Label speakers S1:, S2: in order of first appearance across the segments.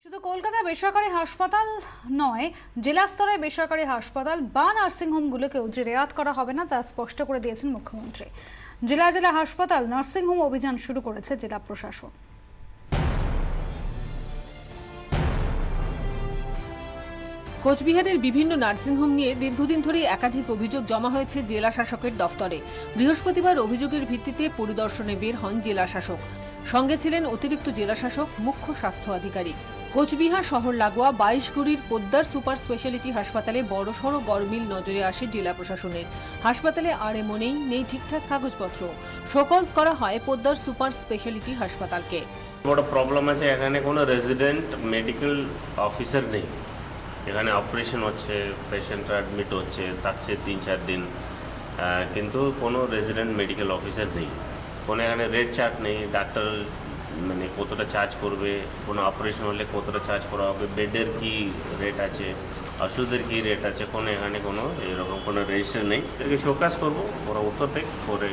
S1: শুধু কলকাতা বেসরকারি হাসপাতাল নয়, জেলা স্তরে বেসরকারি হাসপাতাল বা নার্সিংহোমগুলোকেও যে রেয়াত করা হবে না তা স্পষ্ট করে দিয়েছেন মুখ্যমন্ত্রী। জেলা জেলা হাসপাতাল নার্সিংহোম অভিযান শুরু করেছে জেলা প্রশাসন।
S2: কোচবিহারের বিভিন্ন নার্সিংহোম নিয়ে দীর্ঘদিন ধরেই একাধিক অভিযোগ জমা হয়েছে জেলা শাসকের দফতরে। বৃহস্পতিবার অভিযোগের ভিত্তিতে পরিদর্শনে বের হন জেলা শাসক। সঙ্গে ছিলেন অতিরিক্ত জেলা শাসক, মুখ্য স্বাস্থ্য আধিকারিক। কোচবিহার শহর লাগোয়া 22 পোদ্দার সুপার স্পেশালিটি হাসপাতালে বড়সড় গরমিল নজরে আসে জেলা প্রশাসনের। হাসপাতালে আরএমও নেই ঠিকঠাক কাগজপত্র। শোকজ করা হয় পোদ্দার সুপার স্পেশালিটি হাসপাতালকে।
S3: বড় প্রবলেম আছে, এখানে কোনো রেজিডেন্ট মেডিকেল অফিসার নেই। এখানে অপারেশন হচ্ছে, পেশেন্টরা অ্যাডমিট হচ্ছে, থাকছে 3-4 দিন, কিন্তু কোনো রেজিডেন্ট মেডিকেল অফিসার নেই। কোনো এখানে রেট চার্ট নেই, ডাক্তার মানে কতটা চার্জ করবে, কোনো অপারেশন হলে কতটা চার্জ করা হবে, বেডের কি রেট আছে, ওষুধের কি রেট আছে, এখানে কোনো এরকম কোনো রেজিস্টার নেই। এদেরকে শোকাস করবো, ওরা উত্তর দেখ করে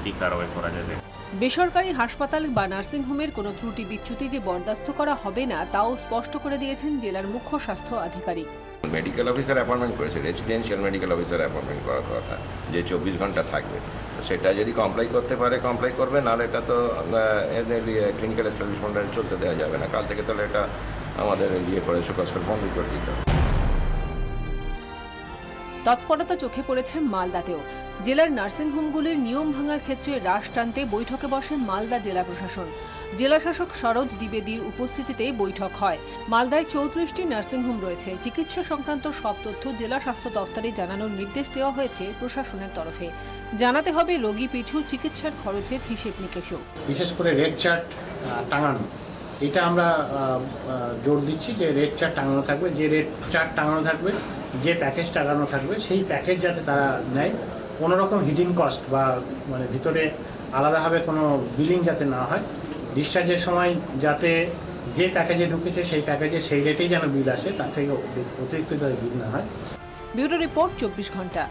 S3: কী কারবাই করা যাবে।
S2: বেসরকারি হাসপাতাল বা নার্সিংহোমের কোনো ত্রুটি বিচ্যুতি যে বরদাস্ত করা হবে না তাও স্পষ্ট করে দিয়েছেন জেলার মুখ্য স্বাস্থ্য আধিকারিক।
S4: মেডিকেল অফিসার অ্যাপয়েন্টমেন্ট করেছে, রেসিডেন্সিয়াল মেডিকেল অফিসার অ্যাপয়েন্টমেন্ট করার কথা, যে 24 ঘন্টা থাকবে। তো সেটা যদি কমপ্লাই করতে পারে কমপ্লাই করবে, নাহলে এটা তো ক্লিনিক্যাল এস্টাবলিশমেন্টে চলতে দেওয়া যাবে না। কাল থেকে তাহলে এটা আমাদের করে শোকজ করে বন্ধ করে দিতে হবে।
S2: তৎপরতা চোখে পড়েছে মালদাতেও। জেলার নার্সিংহোমগুলির নিয়ম ভাঙার ক্ষেত্রে রাশ টানতে বৈঠকে বসেন মালদা জেলা প্রশাসন। জেলা শাসক সরোজ দ্বিবেদীর উপস্থিতিতে বৈঠক হয়। মালদায় 34টি নার্সিংহোম রয়েছে। চিকিৎসা সংক্রান্ত সব তথ্য জেলা স্বাস্থ্য দফতরে জানানোর নির্দেশ দেওয়া হয়েছে প্রশাসনের তরফে। জানাতে হবে রোগী পিছু চিকিৎসার খরচের হিসেব নিকেশও।
S5: বিশেষ করে রেড চার্ট টাঙানো, এটা আমরা জোর দিচ্ছি যে রেড চার্ট টাঙানো থাকবে। যে রেড চার্ট টাঙানো থাকবে, যে প্যাকেজ টাঙানো থাকবে, সেই প্যাকেজ যাতে তারা নেয়। কোনো রকম হিডিং কস্ট বা মানে ভিতরে আলাদাভাবে কোনো বিলিং যাতে না হয়। ডিসচার্জের সময় যাতে যে প্যাকেজে ঢুকেছে সেই প্যাকেজে সেই রেটেই যেন বিল আসে, তার থেকে অতিরিক্ত যাতে বিল না হয়।
S2: ব্যুরো রিপোর্ট 24 ঘন্টা।